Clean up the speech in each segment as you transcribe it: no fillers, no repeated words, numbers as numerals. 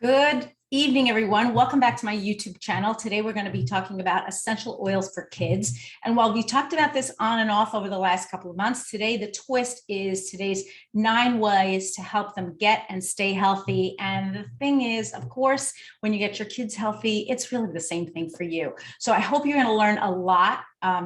Good evening, everyone. Welcome back to my YouTube channel. Today, we're going to be talking about essential oils for kids. And while we talked about this on and off over the last couple of months, today the twist is today's 9 ways to help them get and stay healthy. And the thing is, of course, when you get your kids healthy, it's really the same thing for you. So I hope you're going to learn a lot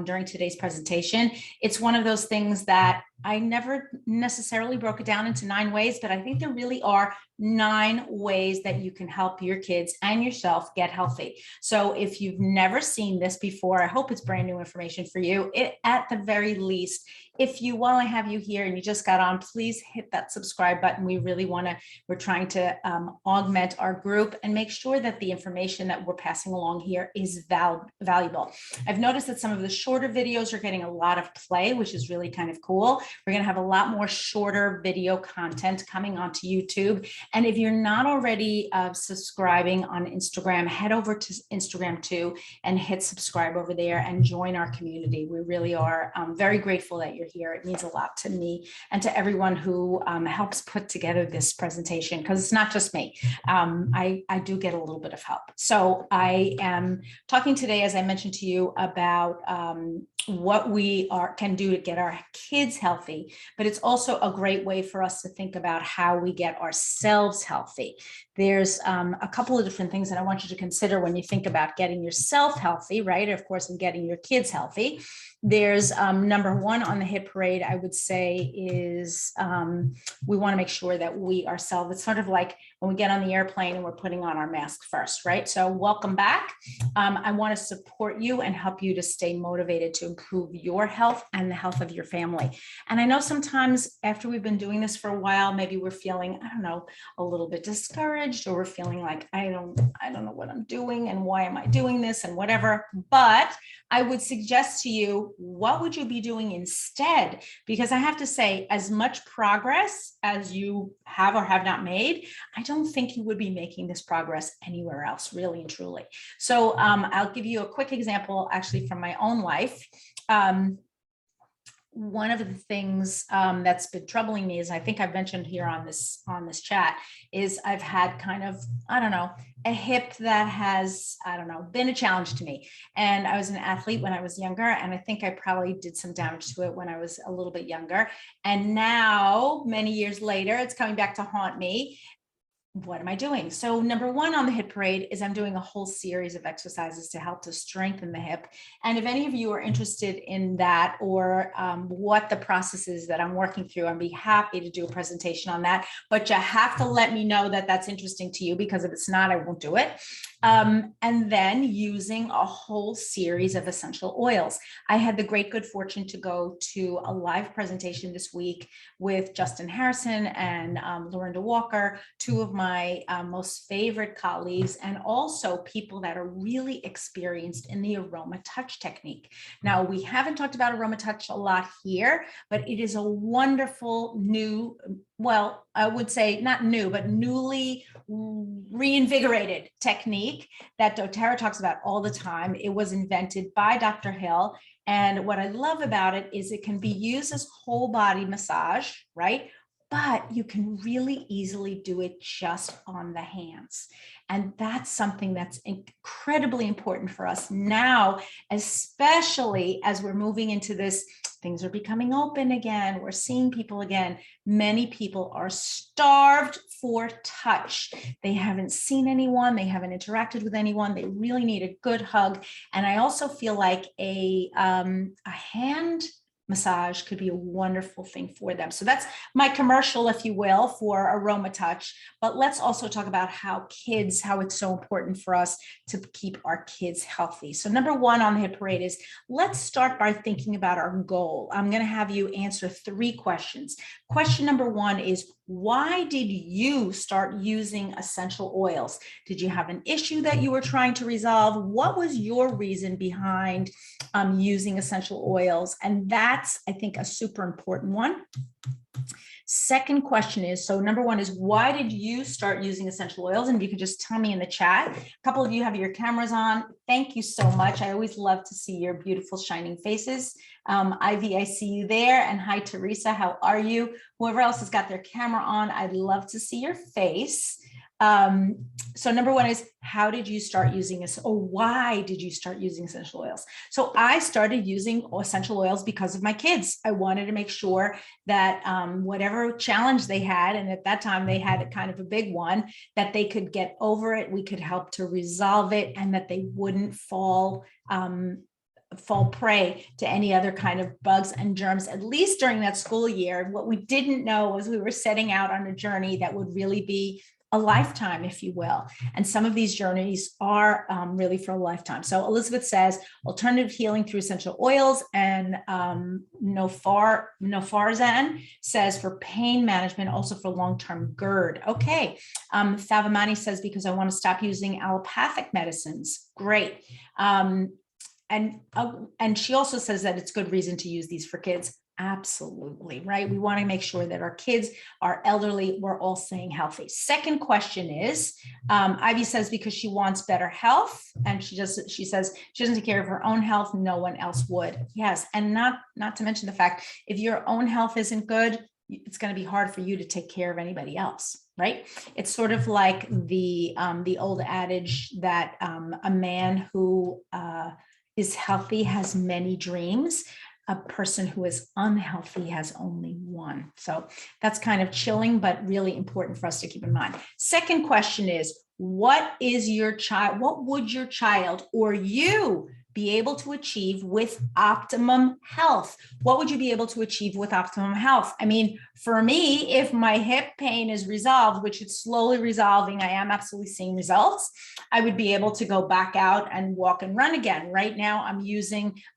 during today's presentation. It's one of those things that I never necessarily broke it down into 9 ways, but I think there really are 9 ways that you can help your kids and yourself get healthy. So if you've never seen this before, I hope it's brand new information for you. At the very least, if you, while I have you here and you just got on, please hit that subscribe button. We're trying to augment our group and make sure that the information that we're passing along here is valuable. I've noticed that some of the shorter videos are getting a lot of play, which is really kind of cool. We're going to have a lot more shorter video content coming onto YouTube. And if you're not already subscribing on Instagram, head over to Instagram too and hit subscribe over there and join our community. We really are very grateful that you're here. It means a lot to me and to everyone who helps put together this presentation, because it's not just me. I do get a little bit of help. So I am talking today, as I mentioned to you, about what we can do to get our kids healthy, but it's also a great way for us to think about how we get ourselves healthy. There's a couple of different things that I want you to consider when you think about getting yourself healthy, right? Of course, and getting your kids healthy. There's number 1 on the hit parade, I would say, is we want to make sure that we ourselves, it's sort of like when we get on the airplane and we're putting on our mask first, right? So welcome back. I want to support you and help you to stay motivated to improve your health and the health of your family. And I know sometimes after we've been doing this for a while, maybe we're feeling, I don't know, a little bit discouraged, or we're feeling like, I don't know what I'm doing and why am I doing this and whatever. But I would suggest to you, what would you be doing instead? Because I have to say, as much progress as you have or have not made, I don't think you would be making this progress anywhere else, really and truly. So I'll give you a quick example, actually, from my own life. One of the things that's been troubling me is, I think I've mentioned here on this chat, is I've had kind of, I don't know, a hip that has, I don't know, been a challenge to me. And I was an athlete when I was younger, and I think I probably did some damage to it when I was a little bit younger. And now, many years later, it's coming back to haunt me. What am I doing? So number 1 on the hip parade is I'm doing a whole series of exercises to help to strengthen the hip. And if any of you are interested in that, or what the process is that I'm working through, I'd be happy to do a presentation on that. But you have to let me know that that's interesting to you, because if it's not, I won't do it. And then using a whole series of essential oils. I had the great good fortune to go to a live presentation this week with Justin Harrison and Lorinda Walker, 2 of my most favorite colleagues, and also people that are really experienced in the aroma touch technique. Now, we haven't talked about aroma touch a lot here, but it is a wonderful new, well, I would say not new, but newly reinvigorated technique that dōTERRA talks about all the time. It was invented by Dr. Hill. And what I love about it is it can be used as whole body massage, right? But you can really easily do it just on the hands. And that's something that's incredibly important for us now, especially as we're moving into this, things are becoming open again. We're seeing people again. Many people are starved for touch. They haven't seen anyone. They haven't interacted with anyone. They really need a good hug. And I also feel like a hand massage could be a wonderful thing for them. So that's my commercial, if you will, for aroma touch. But let's also talk about how it's so important for us to keep our kids healthy. So number 1 on the hit parade is, let's start by thinking about our goal. I'm going to have you answer 3 questions. Question number 1 is, why did you start using essential oils? Did you have an issue that you were trying to resolve? What was your reason behind using essential oils? And that's, I think, a super important one. Second question is, so number 1 is, why did you start using essential oils? And if you could just tell me in the chat. A couple of you have your cameras on. Thank you so much. I always love to see your beautiful shining faces. Ivy, I see you there. And hi, Teresa, how are you? Whoever else has got their camera on, I'd love to see your face. So number one is, how did you start using this, or why did you start using essential oils? So I started using essential oils because of my kids. I wanted to make sure that whatever challenge they had, and at that time they had kind of a big one, that they could get over it, we could help to resolve it, and that they wouldn't fall prey to any other kind of bugs and germs, at least during that school year. What we didn't know was we were setting out on a journey that would really be a lifetime, if you will. And some of these journeys are really for a lifetime. So Elizabeth says, alternative healing through essential oils. And Nofarzan says for pain management, also for long-term GERD. Okay. Thavamani says, because I want to stop using allopathic medicines. Great. And she also says that it's good reason to use these for kids. Absolutely, right? We want to make sure that our kids, our elderly, we're all staying healthy. Second question is, Ivy says because she wants better health, and she says she doesn't take care of her own health, no one else would. Yes, and not to mention the fact, if your own health isn't good, it's going to be hard for you to take care of anybody else, right? It's sort of like the old adage that a man who is healthy has many dreams. A person who is unhealthy has only one. So that's kind of chilling, but really important for us to keep in mind. Second question is, what would your child or you be able to achieve with optimum health? What would you be able to achieve with optimum health? I mean, for me, if my hip pain is resolved, which it's slowly resolving, I am absolutely seeing results, I would be able to go back out and walk and run again. Right now, I'm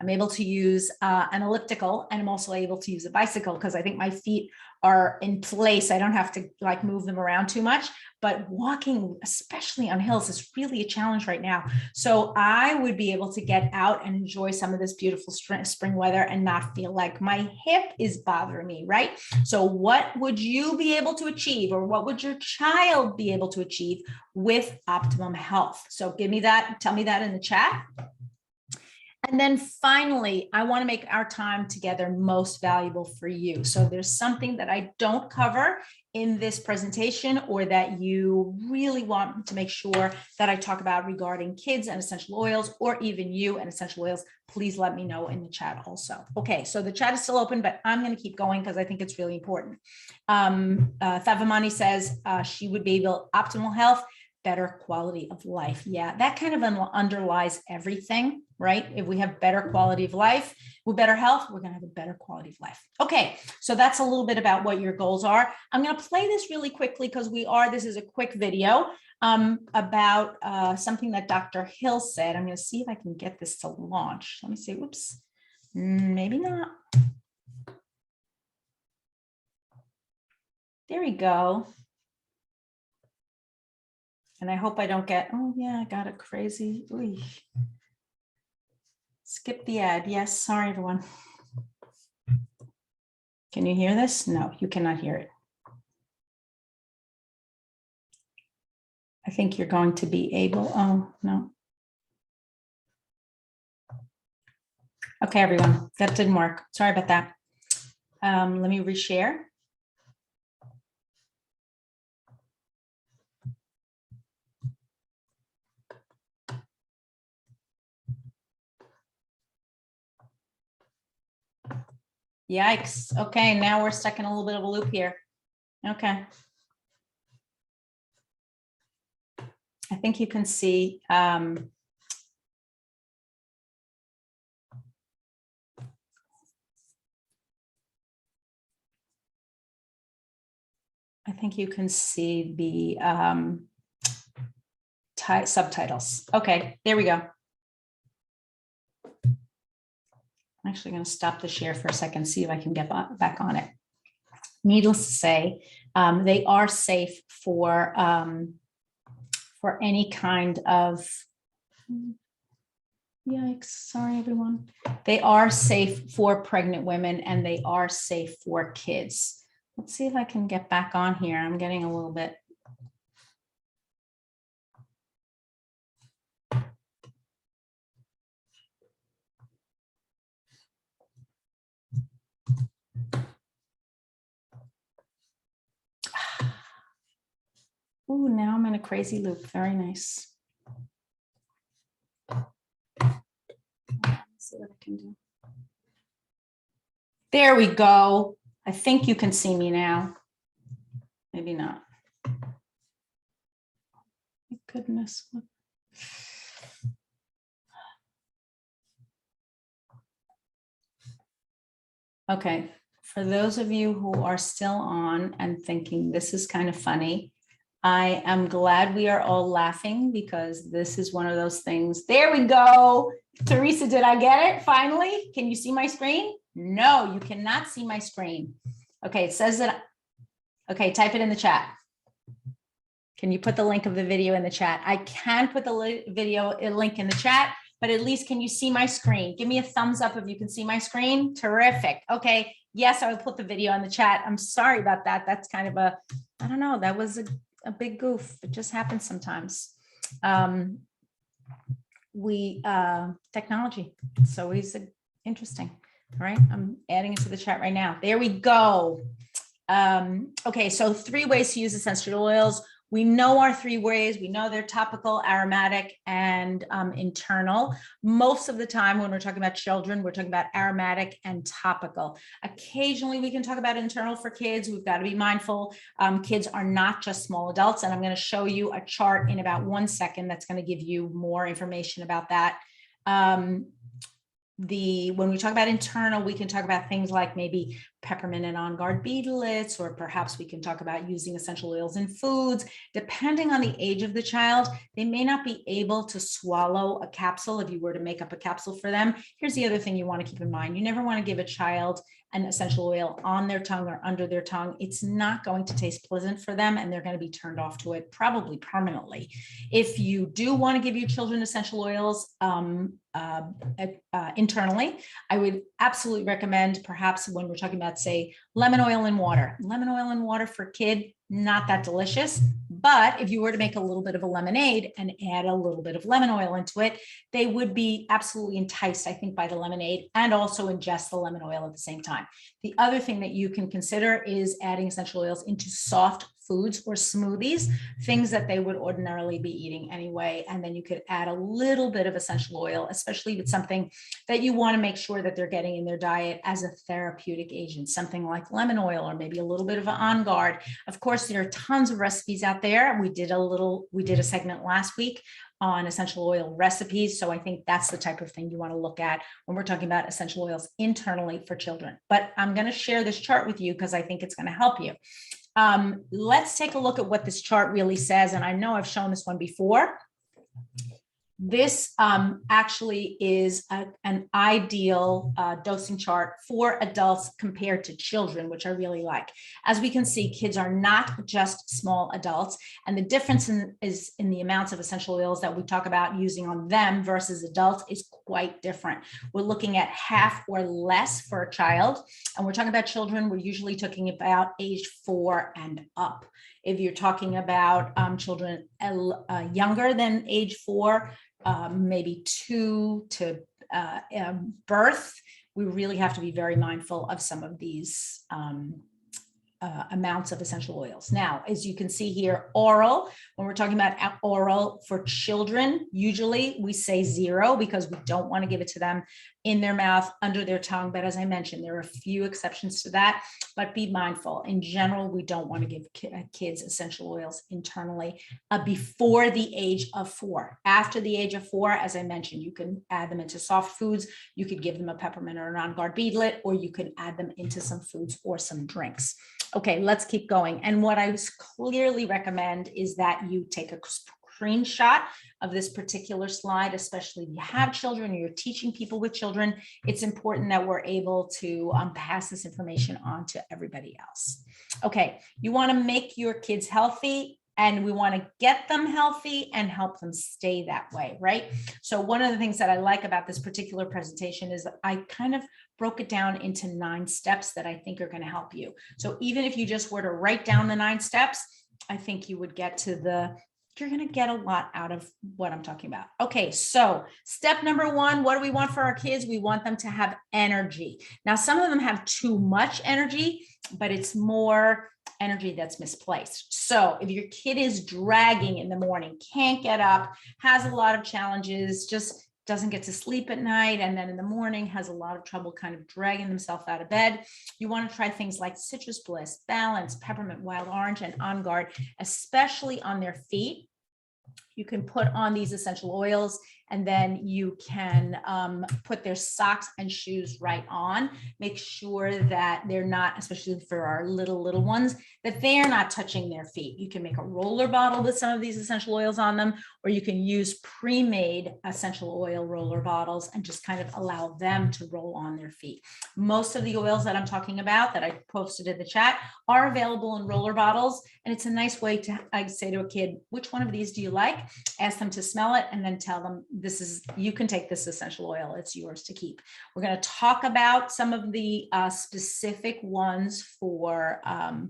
able to use an elliptical, and I'm also able to use a bicycle because I think my feet are in place. I don't have to like move them around too much, but walking, especially on hills, is really a challenge right now. So I would be able to get out and enjoy some of this beautiful spring weather and not feel like my hip is bothering me, right? So what would you be able to achieve, or what would your child be able to achieve with optimum health? So give me that, tell me that in the chat. And then finally, I want to make our time together most valuable for you. So there's something that I don't cover in this presentation, or that you really want to make sure that I talk about regarding kids and essential oils, or even you and essential oils, please let me know in the chat also. Okay, so the chat is still open, but I'm going to keep going because I think it's really important. Thavamani says she would be able optimal health, better quality of life. Yeah, that kind of underlies everything, right? If we have better quality of life with better health, we're going to have a better quality of life. Okay, so that's a little bit about what your goals are. I'm going to play this really quickly because this is a quick video about something that Dr. Hill said. I'm going to see if I can get this to launch. Let me see. Whoops. Maybe not. There we go. And I hope I don't get, oh yeah, I got it crazy. Ooh. Skip the ad. Yes, sorry, everyone. Can you hear this? No, you cannot hear it. I think you're going to be able, oh, no. Okay, everyone, that didn't work. Sorry about that. Let me reshare. Yikes. Okay, now we're stuck in a little bit of a loop here. Okay. I think you can see I think you can see the subtitles. Okay, there we go. I'm actually going to stop the share for a second, see if I can get back on it. Needless to say, they are safe for any kind of, yikes, sorry everyone. They are safe for pregnant women, and they are safe for kids. Let's see if I can get back on here. I'm getting a little bit. Ooh, now I'm in a crazy loop. Very nice. Let's see what I can do. There we go. I think you can see me now. Maybe not. My goodness. Okay, for those of you who are still on and thinking this is kind of funny, I am glad we are all laughing because this is one of those things. There we go. Teresa, did I get it finally? Can you see my screen? No, you cannot see my screen. Okay, it says that. Okay, type it in the chat. Can you put the link of the video in the chat? I can put the video link in the chat, but at least can you see my screen? Give me a thumbs up if you can see my screen. Terrific. Okay. Yes, I will put the video in the chat. I'm sorry about that. That's kind of a, I don't know, that was a big goof. It just happens sometimes. Technology, it's always interesting. All right, I'm adding it to the chat right now. There we go. Okay, so 3 ways to use essential oils. We know our 3 ways. We know they're topical, aromatic, and internal. Most of the time when we're talking about children, we're talking about aromatic and topical. Occasionally we can talk about internal for kids. We've got to be mindful. Kids are not just small adults, and I'm going to show you a chart in about 1 second that's going to give you more information about that. When we talk about internal, we can talk about things like maybe peppermint and on guard beadlets, or perhaps we can talk about using essential oils in foods. Depending on the age of the child, they may not be able to swallow a capsule if you were to make up a capsule for them. Here's the other thing you want to keep in mind. You never want to give a child an essential oil on their tongue or under their tongue. It's not going to taste pleasant for them, and they're going to be turned off to it probably permanently. If you do want to give your children essential oils internally, I would absolutely recommend, perhaps when we're talking about, say, lemon oil and water. Lemon oil and water for kid, not that delicious. But if you were to make a little bit of a lemonade and add a little bit of lemon oil into it, they would be absolutely enticed, I think, by the lemonade, and also ingest the lemon oil at the same time. The other thing that you can consider is adding essential oils into soft foods or smoothies, things that they would ordinarily be eating anyway. And then you could add a little bit of essential oil, especially if it's something that you want to make sure that they're getting in their diet as a therapeutic agent, something like lemon oil, or maybe a little bit of an On Guard. Of course, there are tons of recipes out there. We did a segment last week on essential oil recipes. So I think that's the type of thing you want to look at when we're talking about essential oils internally for children. But I'm going to share this chart with you because I think it's going to help you. Let's take a look at what this chart really says. And I know I've shown this one before. This actually is an ideal dosing chart for adults compared to children, which I really like. As we can see, kids are not just small adults, and the difference is in the amounts of essential oils that we talk about using on them versus adults is quite different. We're looking at half or less for a child, and we're talking about children. We're usually talking about age 4 and up. If you're talking about children younger than age 4, maybe 2 to birth, we really have to be very mindful of some of these amounts of essential oils. Now, as you can see here, oral, when we're talking about oral for children, usually we say 0 because we don't want to give it to them in their mouth, under their tongue. But as I mentioned, there are a few exceptions to that, but be mindful. In general, we don't want to give kids essential oils internally before the age of 4. After the age of 4, as I mentioned, you can add them into soft foods. You could give them a peppermint or an On Guard beadlet, or you can add them into some foods or some drinks. Okay, let's keep going. And what I clearly recommend is that you take a screenshot of this particular slide, especially if you have children or you're teaching people with children. It's important that we're able to pass this information on to everybody else. Okay, you want to make your kids healthy, and we want to get them healthy and help them stay that way, right? So one of the things that I like about this particular presentation is that I kind of broke it down into 9 steps that I think are going to help you. So even if you just were to write down the 9 steps, I think you would get to you're going to get a lot out of what I'm talking about. Okay, so step number 1, what do we want for our kids? We want them to have energy. Now, some of them have too much energy, but it's more energy that's misplaced. So if your kid is dragging in the morning, can't get up, has a lot of challenges, just doesn't get to sleep at night, and then in the morning has a lot of trouble kind of dragging themselves out of bed, you want to try things like Citrus Bliss, Balance, Peppermint, Wild Orange, and On Guard, especially on their feet. You can put on these essential oils, and then you can put their socks and shoes right on. Make sure that they're not, especially for our little ones, that they are not touching their feet. You can make a roller bottle with some of these essential oils on them, or you can use pre-made essential oil roller bottles and just kind of allow them to roll on their feet. Most of the oils that I'm talking about that I posted in the chat are available in roller bottles. And it's a nice way to, I say to a kid, which one of these do you like? Ask them to smell it and then tell them, this is, you can take this essential oil, it's yours to keep. We're going to talk about some of the specific ones for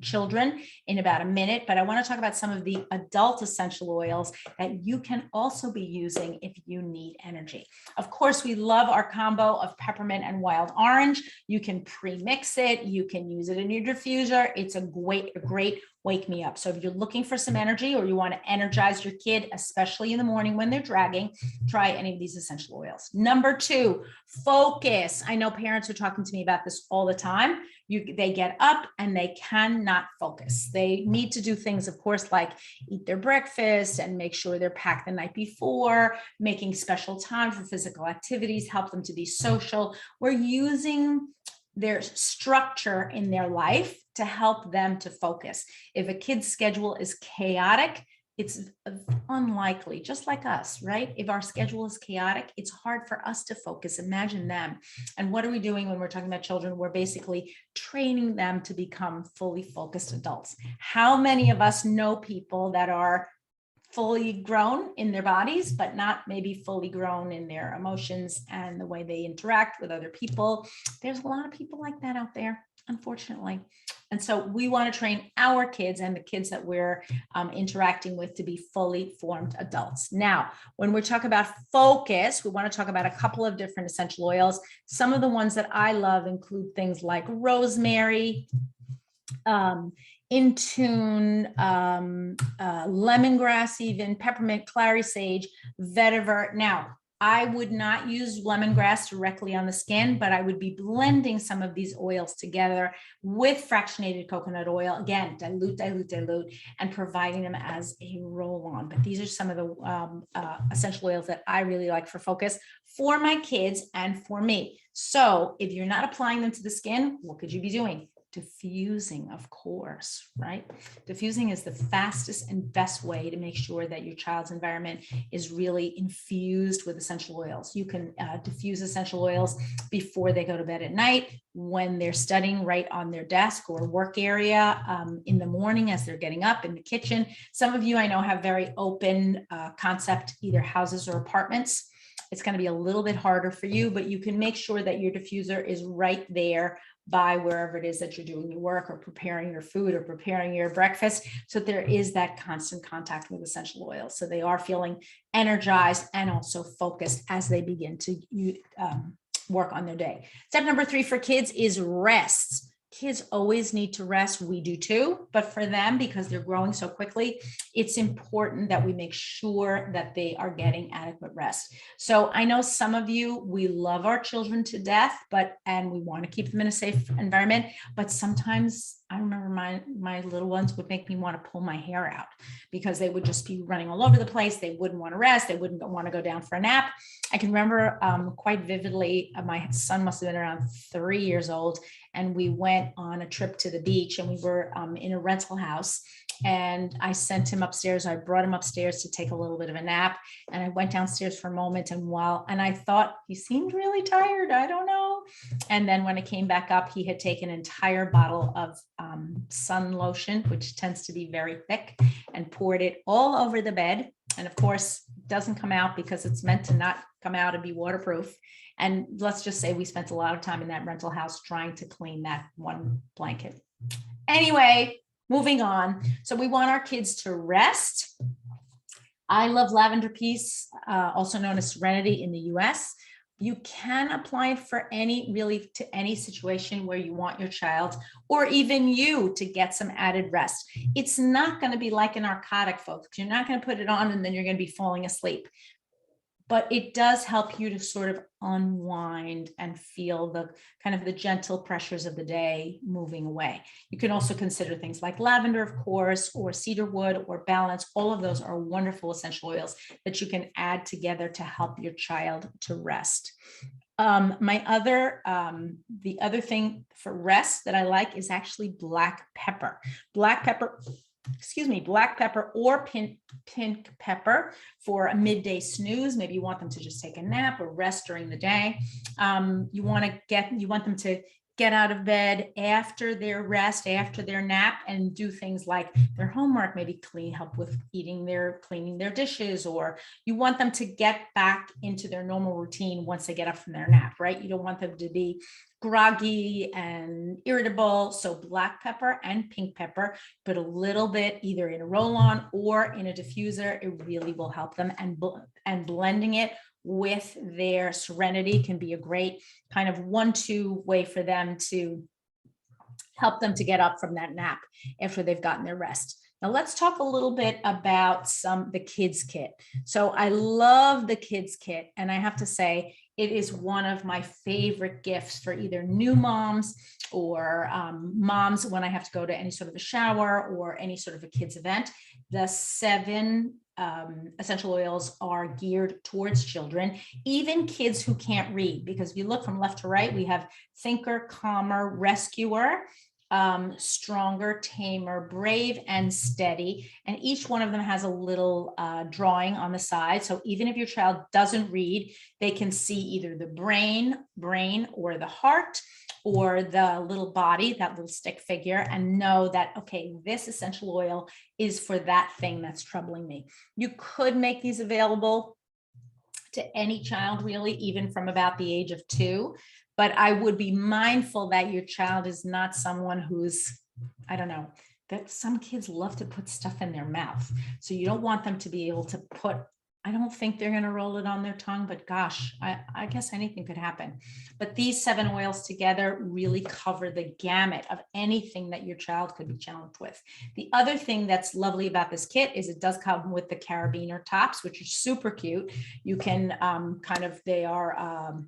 children in about a minute, but I want to talk about some of the adult essential oils that you can also be using if you need energy. Of course, we love our combo of peppermint and wild orange. You can pre-mix it, you can use it in your diffuser. It's a great wake me up. So if you're looking for some energy or you want to energize your kid, especially in the morning when they're dragging, try any of these essential oils. Number 2, focus. I know parents are talking to me about this all the time. They get up and they cannot focus. They need to do things, of course, like eat their breakfast and make sure they're packed the night before, making special time for physical activities, help them to be social. We're using their structure in their life to help them to focus. If a kid's schedule is chaotic, it's unlikely, just like us, right? If our schedule is chaotic, it's hard for us to focus. Imagine them. And what are we doing when we're talking about children? We're basically training them to become fully focused adults. How many of us know people that are fully grown in their bodies, but not maybe fully grown in their emotions and the way they interact with other people? There's a lot of people like that out there, unfortunately. And so we want to train our kids and the kids that we're interacting with to be fully formed adults. Now, when we talk about focus, we want to talk about a couple of different essential oils. Some of the ones that I love include things like rosemary, Intune, lemongrass, even peppermint, clary sage, vetiver. Now, I would not use lemongrass directly on the skin, but I would be blending some of these oils together with fractionated coconut oil. Again, dilute, and providing them as a roll-on. But these are some of the essential oils that I really like for focus for my kids and for me. So if you're not applying them to the skin, what could you be doing? Diffusing, of course, right? Diffusing is the fastest and best way to make sure that your child's environment is really infused with essential oils. You can diffuse essential oils before they go to bed at night, when they're studying right on their desk or work area, in the morning as they're getting up, in the kitchen. Some of you I know have very open concept, either houses or apartments. It's going to be a little bit harder for you, but you can make sure that your diffuser is right there by wherever it is that you're doing your work or preparing your food or preparing your breakfast. So there is that constant contact with essential oils. So they are feeling energized and also focused as they begin to work on their day. Step number 3 for kids is rest. Kids always need to rest. We do too, but for them, because they're growing so quickly, it's important that we make sure that they are getting adequate rest. So I know some of you, we love our children to death, and we want to keep them in a safe environment, but sometimes I remember my little ones would make me want to pull my hair out because they would just be running all over the place. They wouldn't want to rest. They wouldn't want to go down for a nap. I can remember quite vividly, my son must have been around 3 years old, and we went on a trip to the beach, and we were in a rental house, and I sent him upstairs. I brought him upstairs to take a little bit of a nap, and I went downstairs for a moment, and I thought he seemed really tired. I don't know. And then when I came back up, he had taken an entire bottle of sun lotion, which tends to be very thick, and poured it all over the bed. And of course, it doesn't come out because it's meant to not come out and be waterproof. And let's just say we spent a lot of time in that rental house trying to clean that one blanket. Anyway, moving on. So we want our kids to rest. I love lavender peace, also known as Serenity in the US. You can apply it for really to any situation where you want your child or even you to get some added rest. It's not going to be like a narcotic, folks. You're not going to put it on and then you're going to be falling asleep. But it does help you to sort of unwind and feel the kind of the gentle pressures of the day moving away. You can also consider things like lavender, of course, or cedarwood or balance. All of those are wonderful essential oils that you can add together to help your child to rest. The other thing for rest that I like is actually black pepper. Black pepper or pink pepper for a midday snooze. Maybe you want them to just take a nap or rest during the day. You want them to get out of bed after their rest, after their nap, and do things like their homework, maybe help with cleaning their dishes, or you want them to get back into their normal routine once they get up from their nap, right? You don't want them to be groggy and irritable. So black pepper and pink pepper, put a little bit either in a roll-on or in a diffuser. It really will help them, and blending it with their Serenity can be a great kind of 1-2 way for them to help them to get up from that nap after they've gotten their rest. Now let's talk a little bit about the kids kit. So I love the kids kit, and I have to say it is one of my favorite gifts for either new moms or moms when I have to go to any sort of a shower or any sort of a kids event. The 7 essential oils are geared towards children, even kids who can't read, because if you look from left to right, we have Thinker, Calmer, Rescuer, Stronger, Tamer, Brave, and Steady. And each one of them has a little drawing on the side. So even if your child doesn't read, they can see either the brain or the heart or the little body, that little stick figure, and know that, okay, this essential oil is for that thing that's troubling me. You could make these available to any child, really, even from about the age of 2. But I would be mindful that your child is not someone who's, I don't know, that some kids love to put stuff in their mouth. So you don't want them to be able to I don't think they're going to roll it on their tongue, but gosh, I guess anything could happen. But these 7 oils together really cover the gamut of anything that your child could be challenged with. The other thing that's lovely about this kit is it does come with the carabiner tops, which are super cute. You can they are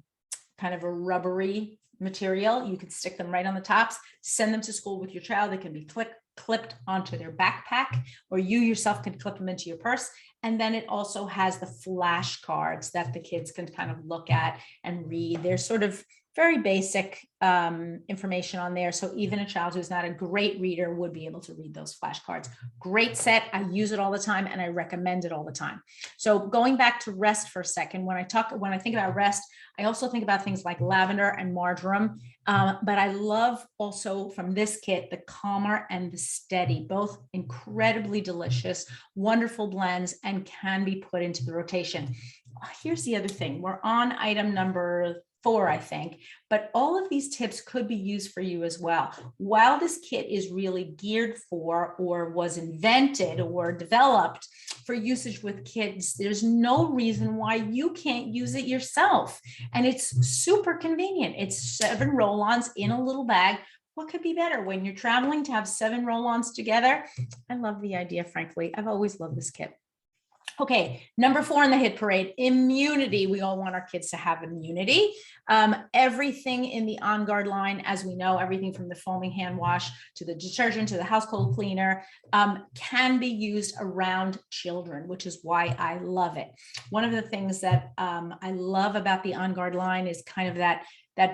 kind of a rubbery material. You can stick them right on the tops, send them to school with your child. They can be clipped onto their backpack, or you yourself can clip them into your purse. And then it also has the flashcards that the kids can kind of look at and read. They're sort of very basic information on there. So even a child who's not a great reader would be able to read those flashcards. Great set. I use it all the time and I recommend it all the time. So going back to rest for a second, when I think about rest, I also think about things like lavender and marjoram. But I love also from this kit, the Calmer and the Steady, both incredibly delicious, wonderful blends, and can be put into the rotation. Here's the other thing. We're on item number 4, I think, but all of these tips could be used for you as well. While this kit is really geared for, or was invented or developed for usage with kids, there's no reason why you can't use it yourself. And it's super convenient. It's 7 roll-ons in a little bag. What could be better when you're traveling to have 7 roll-ons together? I love the idea, frankly. I've always loved this kit. Okay, number 4 in the hit parade, immunity. We all want our kids to have immunity. Everything in the On Guard line, as we know, everything from the foaming hand wash to the detergent to the household cleaner can be used around children, which is why I love it. One of the things that I love about the On Guard line is kind of that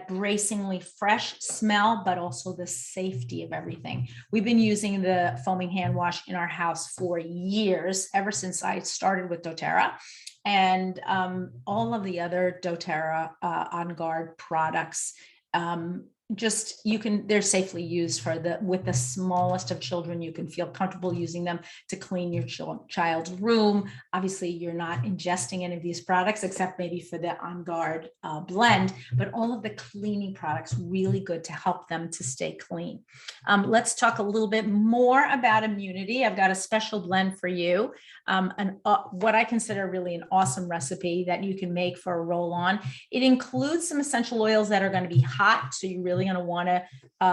bracingly fresh smell, but also the safety of everything. We've been using the foaming hand wash in our house for years, ever since I started with dōTERRA. And all of the other dōTERRA On Guard products just, they're safely used with the smallest of children. You can feel comfortable using them to clean your child's room. Obviously, you're not ingesting any of these products except maybe for the On Guard blend, but all of the cleaning products really good to help them to stay clean. Let's talk a little bit more about immunity. I've got a special blend for you, what I consider really an awesome recipe that you can make for a roll-on. It includes some essential oils that are going to be hot, so you really going to want to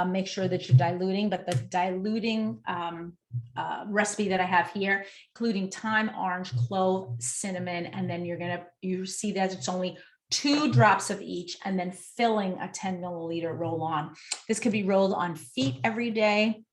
make sure that you're diluting, but the diluting recipe that I have here, including thyme, orange, clove, cinnamon, and then you see that it's only 2 drops of each, and then filling a 10 milliliter roll on. This could be rolled on feet every day.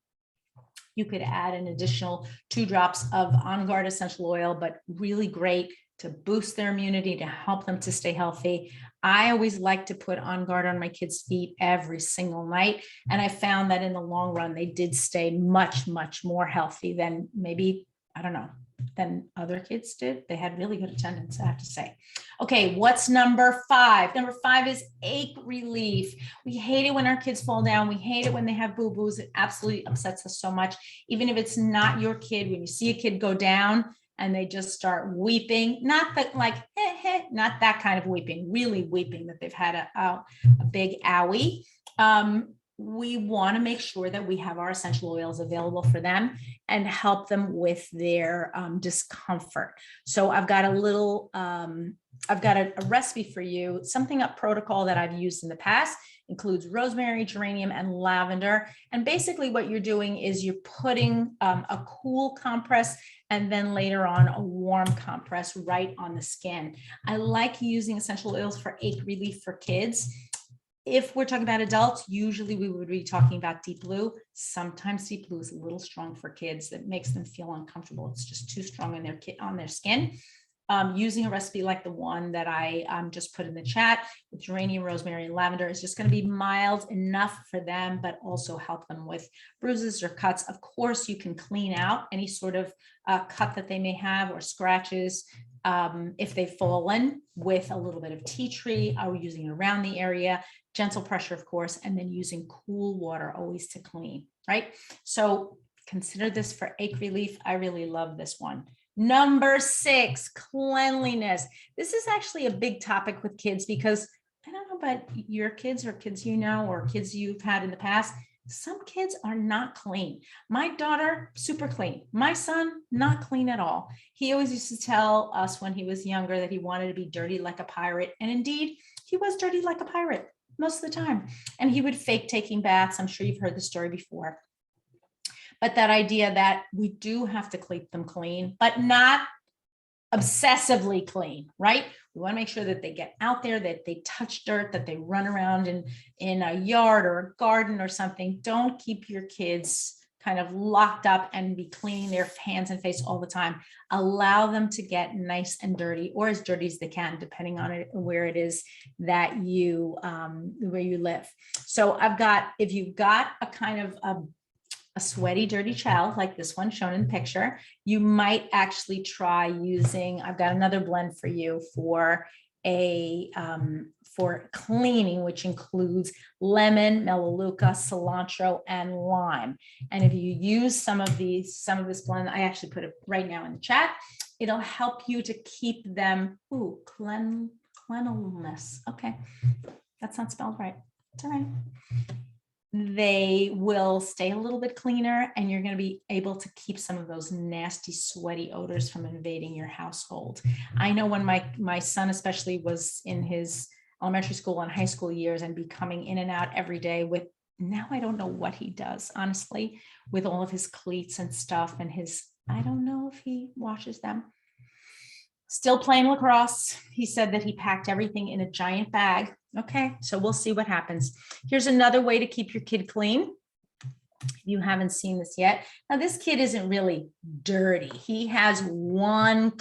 You could add an additional 2 drops of On Guard essential oil, but really great to boost their immunity, to help them to stay healthy. I always like to put On Guard on my kids' feet every single night. And I found that in the long run, they did stay much, much more healthy than maybe, I don't know, than other kids did. They had really good attendance, I have to say. Okay, what's number 5? Number 5 is ache relief. We hate it when our kids fall down. We hate it when they have boo-boos. It absolutely upsets us so much. Even if it's not your kid, when you see a kid go down and they just start weeping, not that like, not that kind of weeping, really weeping that they've had a big owie. We want to make sure that we have our essential oils available for them and help them with their discomfort. So I've got a recipe for you, something up protocol that I've used in the past. Includes rosemary, geranium, and lavender. And basically what you're doing is you're putting a cool compress and then later on a warm compress right on the skin. I like using essential oils for ache relief for kids. If we're talking about adults, usually we would be talking about deep blue. Sometimes deep blue is a little strong for kids. That makes them feel uncomfortable. It's just too strong on their skin. Using a recipe like the one that I just put in the chat with geranium, rosemary, and lavender is just going to be mild enough for them, but also help them with bruises or cuts. Of course, you can clean out any sort of cut that they may have or scratches if they've fallen with a little bit of tea tree. Are we using it around the area? Gentle pressure, of course, and then using cool water always to clean, right? So consider this for ache relief. I really love this one. Number 6, cleanliness. This is actually a big topic with kids because I don't know about your kids or kids you know or kids you've had in the past. Some kids are not clean. My daughter, super clean. My son, not clean at all. He always used to tell us when he was younger that he wanted to be dirty like a pirate. And indeed, he was dirty like a pirate most of the time. And he would fake taking baths. I'm sure you've heard the story before. But that idea that we do have to keep them clean, but not obsessively clean, right? We want to make sure that they get out there, that they touch dirt, that they run around in a yard or a garden or something. Don't keep your kids kind of locked up and be cleaning their hands and face all the time. Allow them to get nice and dirty, or as dirty as they can, depending on it, where it is that where you live. So if you've got a kind of a sweaty, dirty child like this one shown in the picture, you might actually try using, I've got another blend for you for cleaning, which includes lemon, melaleuca, cilantro, and lime. And if you use some of this blend, I actually put it right now in the chat, it'll help you to keep them, cleanliness. Okay, that's not spelled right. It's all right. They will stay a little bit cleaner and you're going to be able to keep some of those nasty, sweaty odors from invading your household. I know when my son especially was in his elementary school and high school years and be coming in and out every day with, now I don't know what he does, honestly, with all of his cleats and stuff and I don't know if he washes them. Still playing lacrosse. He said that he packed everything in a giant bag. Okay, so we'll see what happens. Here's another way to keep your kid clean. If you haven't seen this yet. Now, this kid isn't really dirty. He has one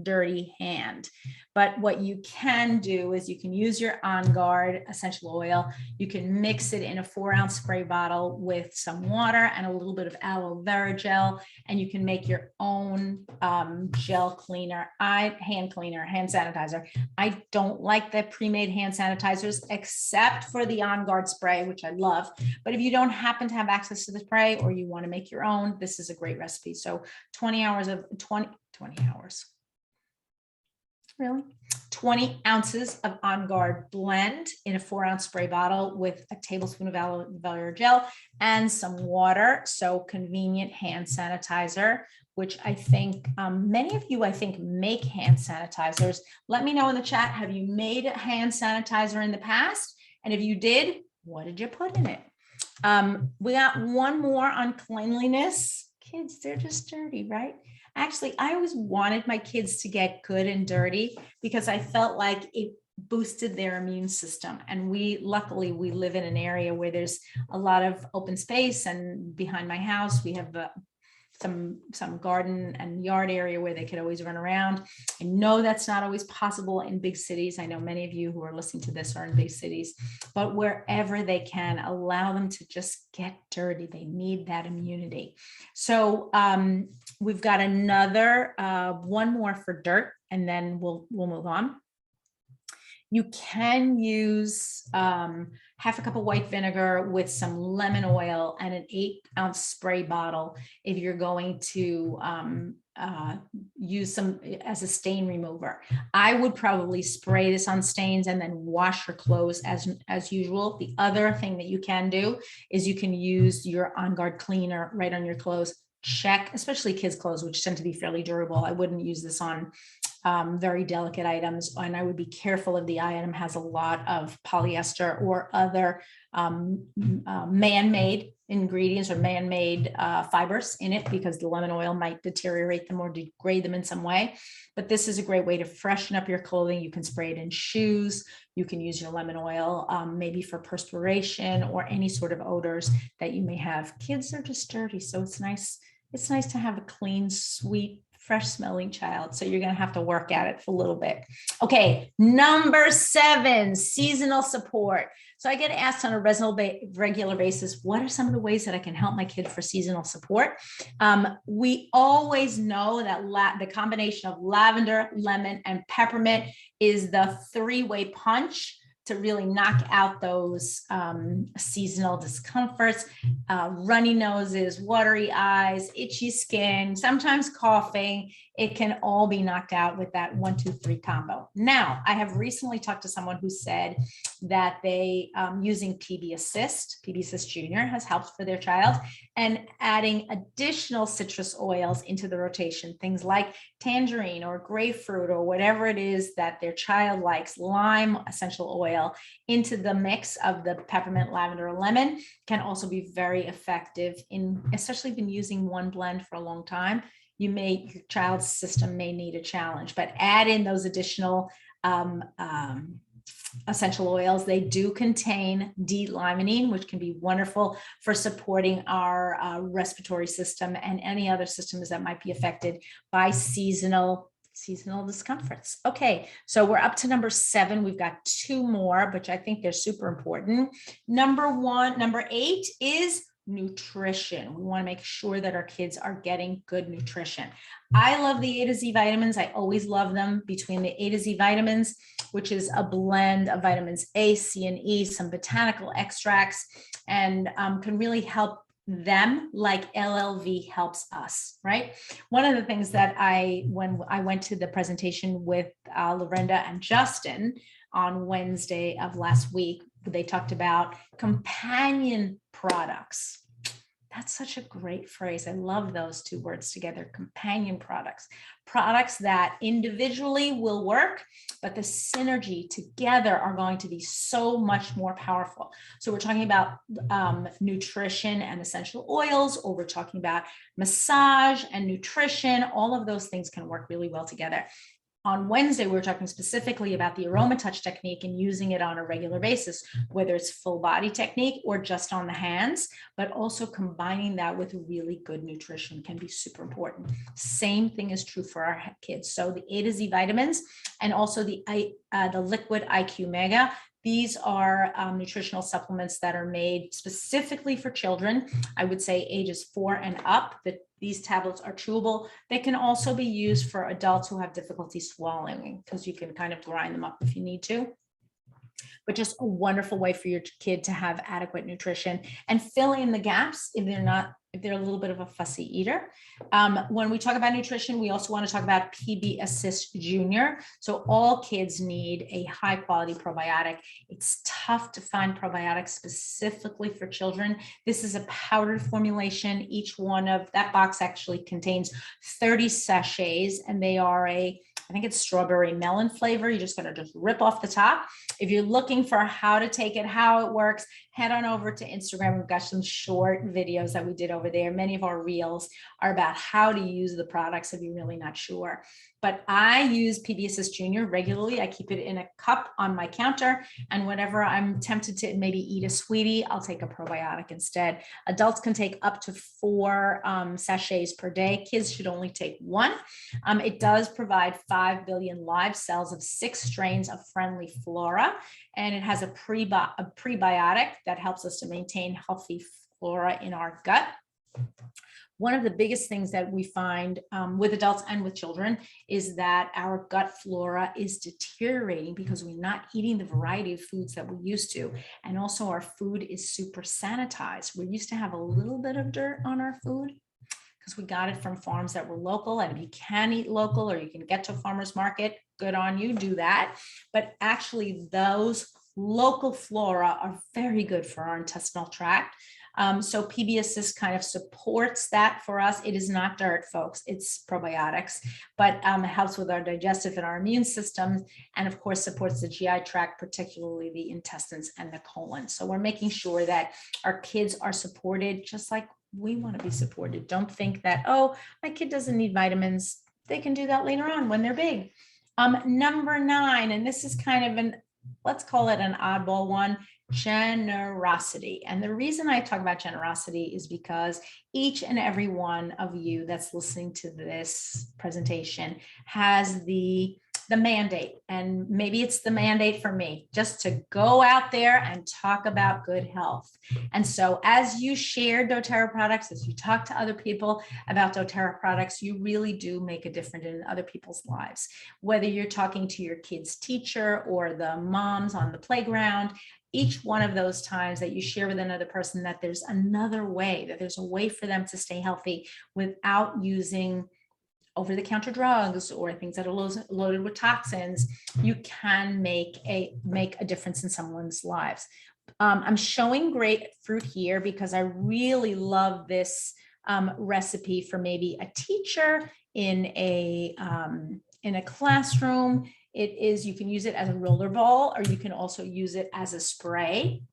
dirty hand, But what you can do is you can use your On Guard essential oil. You can mix it in a 4-ounce spray bottle with some water and a little bit of aloe vera gel, and you can make your own gel cleaner, hand sanitizer. I don't like the pre-made hand sanitizers except for the On Guard spray, which I love. But if you don't happen to have access to the spray or you want to make your own, this is a great recipe. So 20 ounces of On Guard blend in a 4-ounce spray bottle with a tablespoon of aloe vera gel and some water. So convenient hand sanitizer, which I think many of you, I think, make hand sanitizers. Let me know in the chat, have you made a hand sanitizer in the past? And if you did, what did you put in it? We got one more on cleanliness. Kids, they're just dirty, right? Actually, I always wanted my kids to get good and dirty because I felt like it boosted their immune system. And luckily, we live in an area where there's a lot of open space, and behind my house, we have some garden and yard area where they could always run around. I know that's not always possible in big cities. I know many of you who are listening to this are in big cities, but wherever they can, allow them to just get dirty. They need that immunity. So we've got another one more for dirt, and then we'll move on. You can use half a cup of white vinegar with some lemon oil and an 8-ounce spray bottle if you're going to use some as a stain remover. I would probably spray this on stains and then wash your clothes as usual. The other thing that you can do is you can use your On Guard cleaner right on your clothes. Check, especially kids' clothes, which tend to be fairly durable. I wouldn't use this on very delicate items, and I would be careful if the item has a lot of polyester or other man-made ingredients or man-made fibers in it, because the lemon oil might deteriorate them or degrade them in some way. But this is a great way to freshen up your clothing. You can spray it in shoes. You can use your lemon oil maybe for perspiration or any sort of odors that you may have. Kids are just dirty, so it's nice. It's nice to have a clean, sweet, fresh smelling child. So you're going to have to work at it for a little bit. Okay. Number 7, seasonal support. So I get asked on a regular basis, what are some of the ways that I can help my kid for seasonal support? We always know that the combination of lavender, lemon, and peppermint is the 3-way punch to really knock out those seasonal discomforts, runny noses, watery eyes, itchy skin, sometimes coughing. It can all be knocked out with that 1, 2, 3 combo. Now, I have recently talked to someone who said that they using PB Assist Junior has helped for their child, and adding additional citrus oils into the rotation, things like tangerine or grapefruit or whatever it is that their child likes, lime essential oil into the mix of the peppermint, lavender, or lemon, can also be very effective in, especially been using one blend for a long time. Your child's system may need a challenge, but add in those additional essential oils. They do contain D-limonene, which can be wonderful for supporting our respiratory system and any other systems that might be affected by seasonal discomforts. Okay, so we're up to number 7. We've got 2 more, which I think they're super important. Number 8 is nutrition. We want to make sure that our kids are getting good nutrition. I love the A to Z vitamins. I always love them. Between the A to Z vitamins, which is a blend of vitamins A, C, and E, some botanical extracts, and can really help them like LLV helps us, right? One of the things that when I went to the presentation with Lorinda and Justin on Wednesday of last week, they talked about companion products. That's such a great phrase. I love those 2 words together, companion products. Products that individually will work, but the synergy together are going to be so much more powerful. So we're talking about nutrition and essential oils, or we're talking about massage and nutrition. All of those things can work really well together. on Wednesday, we were talking specifically about the aroma touch technique and using it on a regular basis, whether it's full body technique or just on the hands, but also combining that with really good nutrition can be super important. Same thing is true for our kids. So the A to Z vitamins and also the liquid IQ Mega. These are nutritional supplements that are made specifically for children. I would say ages 4 and up. These tablets are chewable. They can also be used for adults who have difficulty swallowing because you can kind of grind them up if you need to. But just a wonderful way for your kid to have adequate nutrition and fill in the gaps if they're a little bit of a fussy eater. When we talk about nutrition, we also want to talk about PB Assist Junior. So all kids need a high quality probiotic. It's tough to find probiotics specifically for children. This is a powdered formulation. Each one of that box actually contains 30 sachets, and they are I think it's strawberry melon flavor. You're just going to rip off the top. If you're looking for how to take it, how it works, head on over to Instagram. We've got some short videos that we did over there. Many of our reels are about how to use the products if you're really not sure. But I use PB Assist Junior regularly. I keep it in a cup on my counter. And whenever I'm tempted to maybe eat a sweetie, I'll take a probiotic instead. Adults can take up to 4 sachets per day. Kids should only take 1. It does provide 5 billion live cells of 6 strains of friendly flora. And it has a prebiotic that helps us to maintain healthy flora in our gut. One of the biggest things that we find with adults and with children is that our gut flora is deteriorating because we're not eating the variety of foods that we used to. And also our food is super sanitized. We used to have a little bit of dirt on our food because we got it from farms that were local. And if you can eat local or you can get to a farmer's market, good on you, do that. But actually those local flora are very good for our intestinal tract. So PB Assist kind of supports that for us. It is not dirt, folks. It's probiotics, but it helps with our digestive and our immune systems, and of course supports the GI tract, particularly the intestines and the colon. So we're making sure that our kids are supported just like we want to be supported. Don't think that, oh, my kid doesn't need vitamins. They can do that later on when they're big. Number 9, and this is kind of let's call it an oddball one, generosity. And the reason I talk about generosity is because each and every one of you that's listening to this presentation has the mandate, and maybe it's the mandate for me, just to go out there and talk about good health. And so as you share doTERRA products, as you talk to other people about doTERRA products, you really do make a difference in other people's lives. Whether you're talking to your kid's teacher or the moms on the playground, each one of those times that you share with another person that there's another way, that there's a way for them to stay healthy without using over-the-counter drugs or things that are loaded with toxins, you can make a difference in someone's lives. I'm showing grapefruit here because I really love this recipe for maybe a teacher in a classroom. You can use it as a roller ball, or you can also use it as a spray.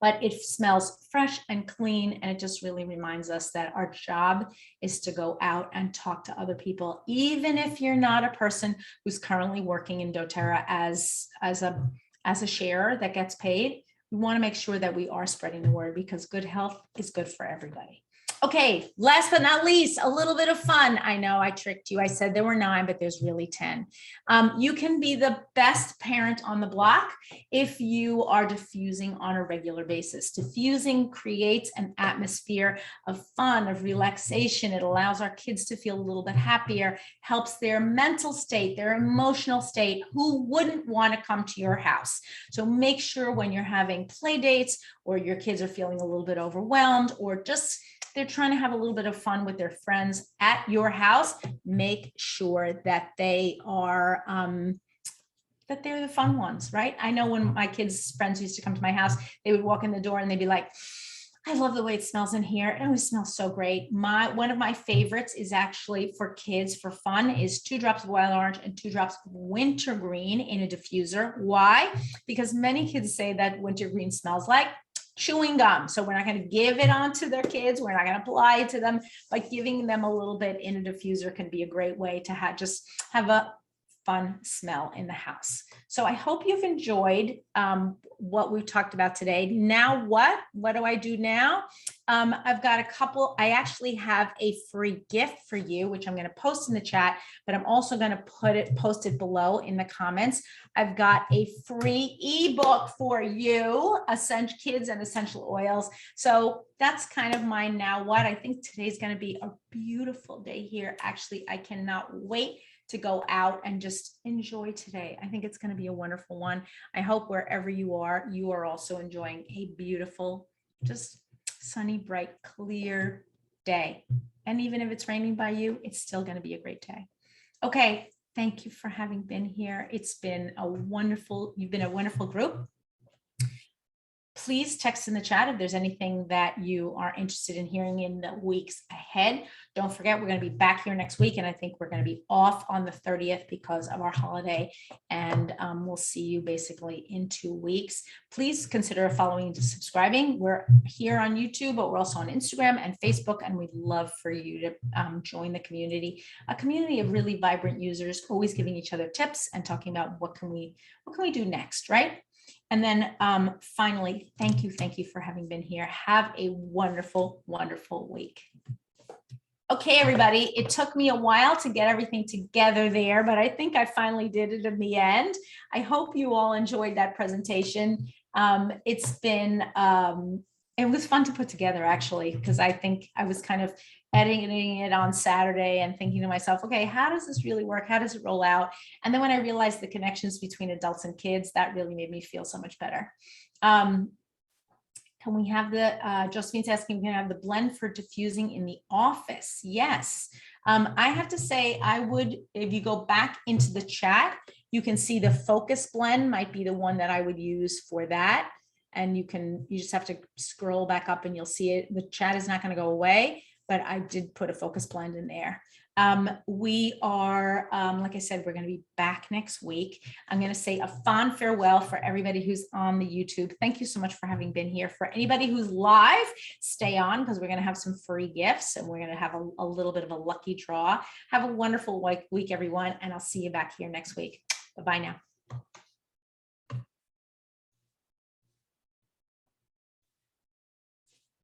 But it smells fresh and clean, and it just really reminds us that our job is to go out and talk to other people, even if you're not a person who's currently working in doTERRA as a sharer that gets paid. We want to make sure that we are spreading the word because good health is good for everybody. Okay, last but not least, a little bit of fun. I know I tricked you. I said there were 9, but there's really 10. You can be the best parent on the block if you are diffusing on a regular basis. Diffusing creates an atmosphere of fun, of relaxation. It allows our kids to feel a little bit happier, helps their mental state, their emotional state. Who wouldn't want to come to your house? So make sure when you're having play dates or your kids are feeling a little bit overwhelmed or just they're trying to have a little bit of fun with their friends at your house, make sure that they are that they're the fun ones, right? I know when my kids' friends used to come to my house, they would walk in the door and they'd be like, I love the way it smells in here. It always smells so great. One of my favorites is actually for kids for fun is 2 drops of wild orange and 2 drops of wintergreen in a diffuser. Why? Because many kids say that wintergreen smells like chewing gum. So we're not going to give it on to their kids. We're not going to apply it to them, but giving them a little bit in a diffuser can be a great way to just have a fun smell in the house. So I hope you've enjoyed what we've talked about today. Now what do I do now? I've got a couple, I actually have a free gift for you, which I'm going to post in the chat, but I'm also going to post it below in the comments. I've got a free ebook for you, Essential Kids and Essential Oils. So that's kind of my now what. I think today's going to be a beautiful day here. Actually, I cannot wait to go out and just enjoy today. I think it's going to be a wonderful one. I hope wherever you are also enjoying a beautiful, just sunny, bright, clear day. And even if it's raining by you, it's still going to be a great day. Okay. Thank you for having been here. It's been you've been a wonderful group. Please text in the chat if there's anything that you are interested in hearing in the weeks ahead. Don't forget, we're going to be back here next week, and I think we're going to be off on the 30th because of our holiday, and we'll see you basically in 2 weeks. Please consider following and subscribing. We're here on YouTube, but we're also on Instagram and Facebook, and we'd love for you to join the community, a community of really vibrant users, always giving each other tips and talking about what can we do next, right? And then finally, thank you for having been here. Have a wonderful, wonderful week. Okay, everybody, it took me a while to get everything together there, but I think I finally did it in the end. I hope you all enjoyed that presentation. It was fun to put together, actually, because I think I was kind of editing it on Saturday and thinking to myself, okay, how does this really work? How does it roll out? And then when I realized the connections between adults and kids, that really made me feel so much better. Can we have Josephine's asking, can I have the blend for diffusing in the office? Yes. I have to say, if you go back into the chat, you can see the focus blend might be the one that I would use for that. And you just have to scroll back up and you'll see it. The chat is not going to go away, but I did put a focus blend in there. We are, like I said, we're going to be back next week. I'm going to say a fond farewell for everybody who's on the YouTube. Thank you so much for having been here. For anybody who's live, stay on because we're going to have some free gifts and we're going to have a little bit of a lucky draw. Have a wonderful week, everyone, and I'll see you back here next week. Bye-bye now.